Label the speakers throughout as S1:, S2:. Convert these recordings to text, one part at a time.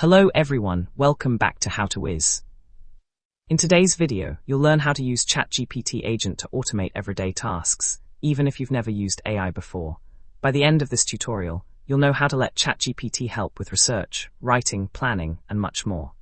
S1: Hello everyone, welcome back to How to Wiz. In today's video, you'll learn how to use Chatgpt agent to automate everyday tasks, even if you've never used AI before. By the end of this tutorial, you'll know how to let Chatgpt help with research, writing, planning, and much more.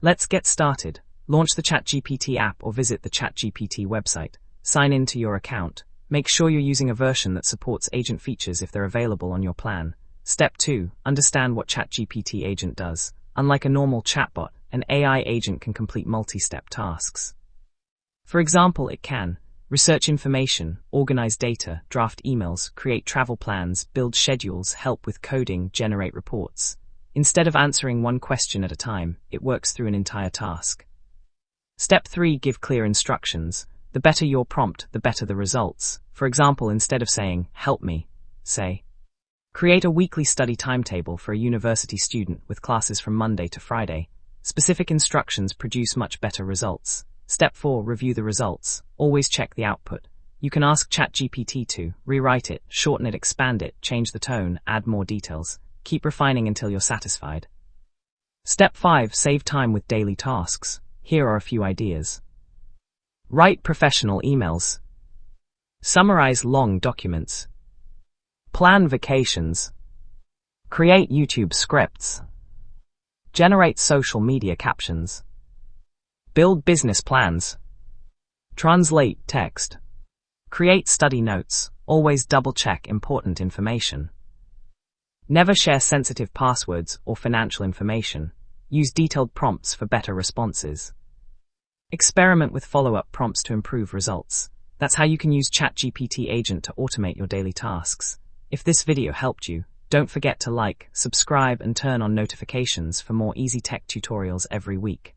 S1: Let's get started. Launch the Chatgpt app or visit the Chatgpt website. Sign in to your account. Make sure you're using a version that supports agent features if they're available on your plan. Step 2. Understand what Chatgpt agent does. Unlike a normal chatbot, an AI agent can complete multi-step tasks. For example, it can research information, organize data, draft emails, create travel plans, build schedules, help with coding, generate reports. Instead of answering one question at a time, it works through an entire task. Step 3. Give clear instructions. The better your prompt, the better the results. For example, instead of saying, "Help me," say, "Create a weekly study timetable for a university student with classes from Monday to Friday." Specific instructions produce much better results. Step 4. Review the results. Always check the output. You can ask Chatgpt to rewrite it, shorten it, expand it, change the tone, add more details. Keep refining until you're satisfied. Step 5. Save time with daily tasks. Here are a few ideas. Write professional emails. Summarize long documents. Plan vacations. Create YouTube scripts. Generate social media captions. Build business plans. Translate text. Create study notes. Always double-check important information. Never share sensitive passwords or financial information. Use detailed prompts for better responses. Experiment with follow-up prompts to improve results. That's how you can use Chatgpt agent to automate your daily tasks. If this video helped you, don't forget to like, subscribe, and turn on notifications for more easy tech tutorials every week.